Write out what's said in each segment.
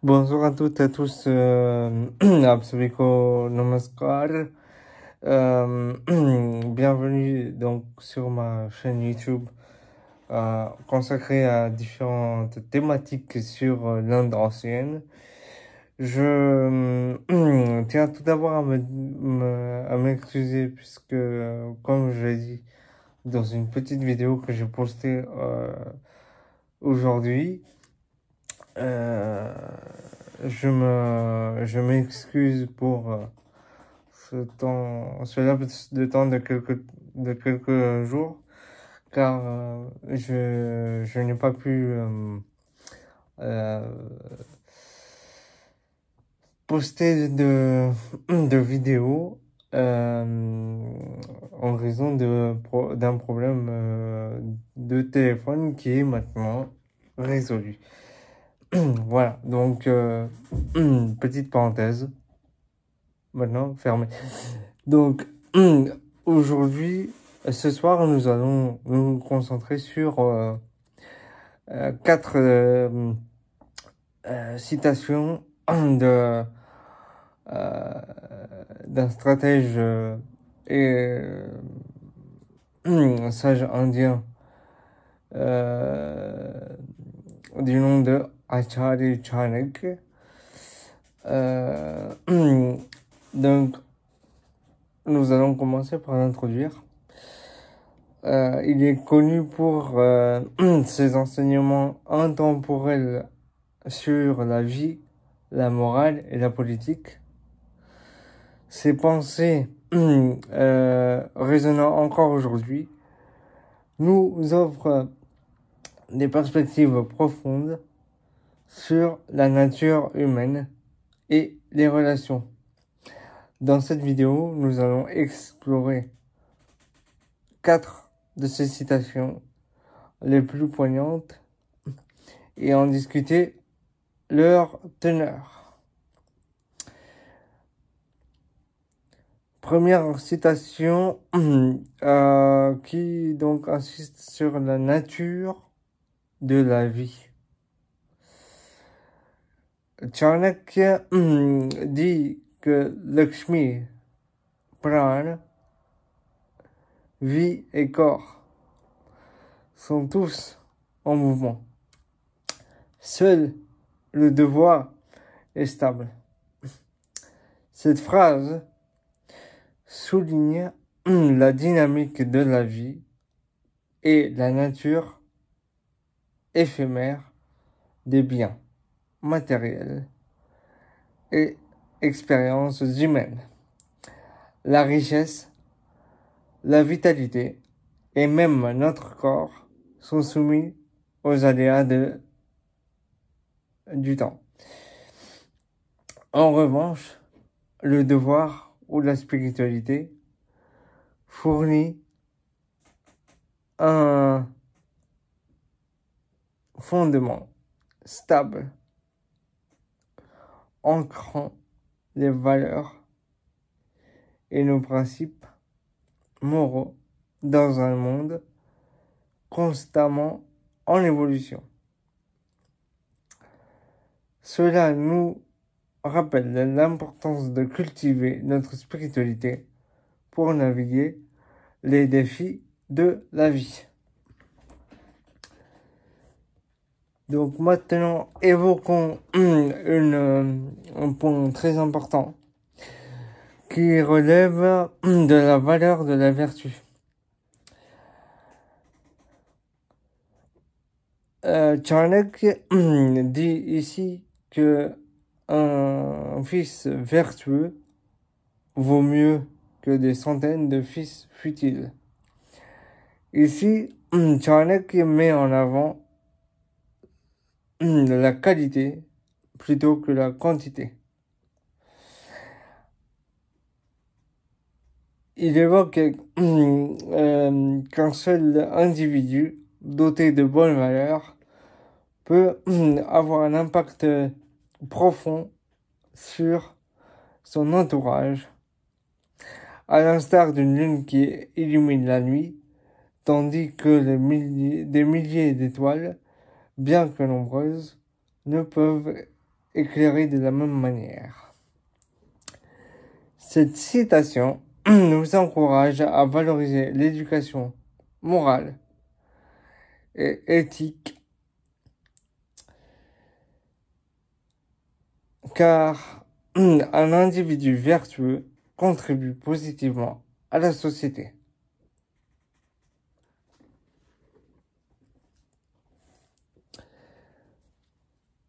Bonjour à toutes et à tous, Apsabiko Namaskar. Bienvenue donc sur ma chaîne YouTube consacrée à différentes thématiques sur l'Inde ancienne. Je tiens tout d'abord à m'excuser puisque, comme je l'ai dit dans une petite vidéo que j'ai postée aujourd'hui, je m'excuse pour ce laps de temps de quelques jours, car je n'ai pas pu euh, poster de vidéos en raison d'un problème de téléphone qui est maintenant résolu. Voilà, donc petite parenthèse, maintenant fermée. Donc aujourd'hui, ce soir, nous allons nous concentrer sur quatre citations de d'un stratège et sage indien du nom de Acharya Chanakya. Donc, nous allons commencer par l'introduire. Il est connu pour ses enseignements intemporels sur la vie, la morale et la politique. Ses pensées, résonnant encore aujourd'hui, nous offrent des perspectives profondes sur la nature humaine et les relations. Dans cette vidéo, nous allons explorer 4 de ces citations les plus poignantes et en discuter leur teneur. Première citation qui donc insiste sur la nature de la vie. Chanakya dit que Lakshmi, Prana, vie et corps sont tous en mouvement. Seul le devoir est stable. Cette phrase souligne la dynamique de la vie et la nature éphémère des biens matériels et expériences humaines. La richesse, la vitalité et même notre corps sont soumis aux aléas du temps. En revanche, le devoir ou la spiritualité fournit un fondement stable, ancrant les valeurs et nos principes moraux dans un monde constamment en évolution. Cela nous rappelle l'importance de cultiver notre spiritualité pour naviguer les défis de la vie. Donc maintenant, évoquons un point très important qui relève de la valeur de la vertu. Chanakya dit ici que un fils vertueux vaut mieux que des centaines de fils futiles. Ici, Chanakya met en avant la qualité plutôt que la quantité. Il évoque qu'un seul individu doté de bonnes valeurs peut avoir un impact profond sur son entourage, à l'instar d'une lune qui illumine la nuit, tandis que des milliers d'étoiles, bien que nombreuses, ne peuvent éclairés de la même manière. Cette citation nous encourage à valoriser l'éducation morale et éthique, car un individu vertueux contribue positivement à la société.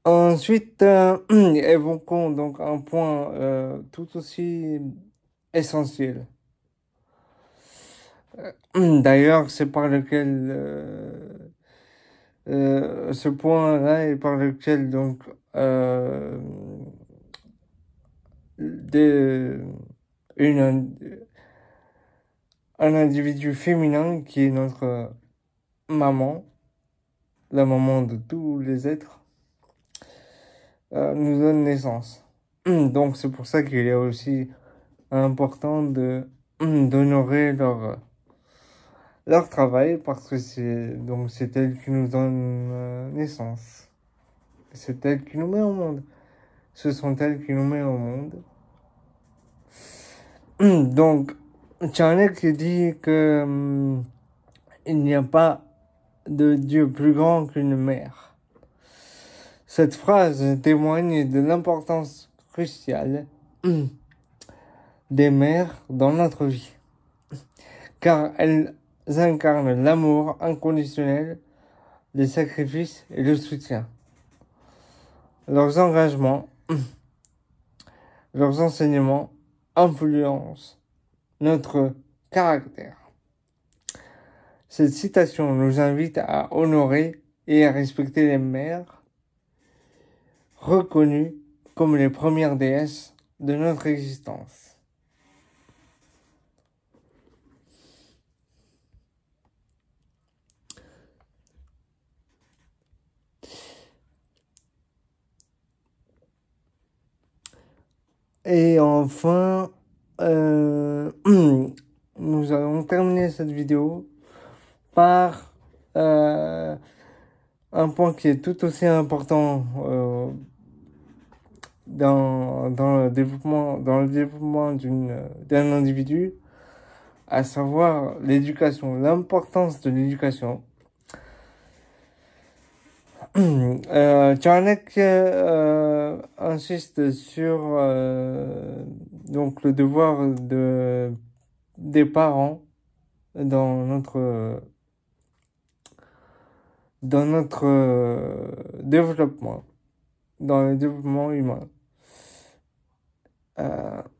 Ensuite, évoquons donc un point tout aussi essentiel. D'ailleurs, c'est par lequel ce point-là est par lequel donc un individu féminin qui est notre maman, la maman de tous les êtres, nous donne naissance. Donc c'est pour ça qu'il est aussi important d'honorer leur travail, parce que c'est elle qui nous donne naissance. C'est elle qui nous met au monde. Ce sont elles qui nous mettent au monde. Donc, Charnek dit que il n'y a pas de Dieu plus grand qu'une mère. Cette phrase témoigne de l'importance cruciale des mères dans notre vie, car elles incarnent l'amour inconditionnel, les sacrifices et le soutien. Leurs engagements, leurs enseignements influencent notre caractère. Cette citation nous invite à honorer et à respecter les mères, reconnues comme les premières déesses de notre existence. Et enfin, nous allons terminer cette vidéo par un point qui est tout aussi important dans le développement d'un individu, à savoir l'éducation, l'importance de l'éducation. Charnek insiste sur donc le devoir des parents dans notre développement, dans le développement humain.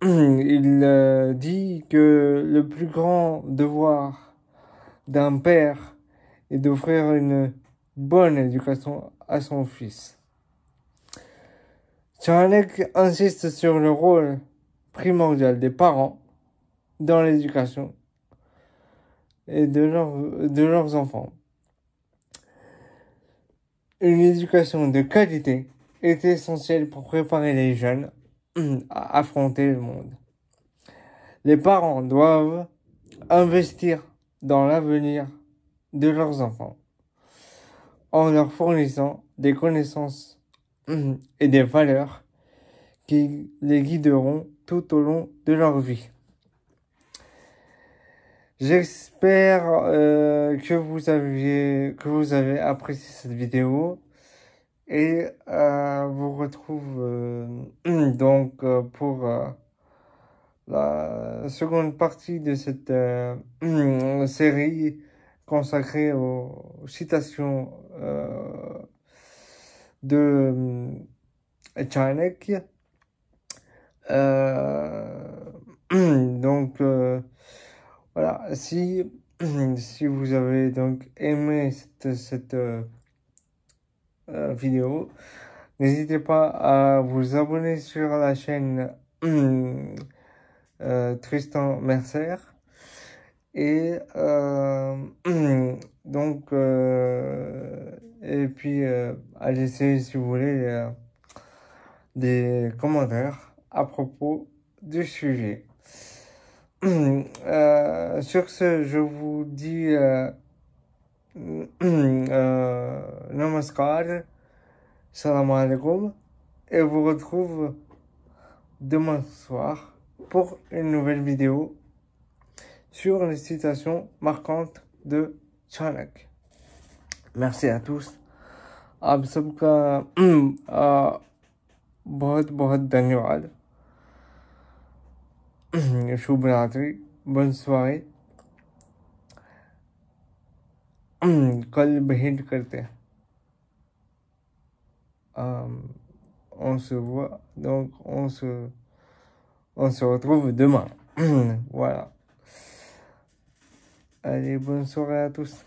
Il dit que le plus grand devoir d'un père est d'offrir une bonne éducation à son fils. Charnek insiste sur le rôle primordial des parents dans l'éducation et de leurs enfants. Une éducation de qualité est essentielle pour préparer les jeunes à affronter le monde. Les parents doivent investir dans l'avenir de leurs enfants en leur fournissant des connaissances et des valeurs qui les guideront tout au long de leur vie. J'espère que vous avez apprécié cette vidéo et vous retrouve donc pour la seconde partie de cette série consacrée aux citations de Charnek. Donc voilà, si vous avez donc aimé cette vidéo, n'hésitez pas à vous abonner sur la chaîne Tristan Mercer et donc et puis à laisser, si vous voulez, des commentaires à propos du sujet. Sur ce, je vous dis namaskar, salam alaikum, et vous retrouve demain soir pour une nouvelle vidéo sur les citations marquantes de Charnak. Merci à tous. आप सबका बहुत बहुत धन्यवाद. शुभ रात्रि, bonne soirée. कल भेंट करते हैं. On se voit, donc on se retrouve demain. Voilà. Allez, bonne soirée à tous.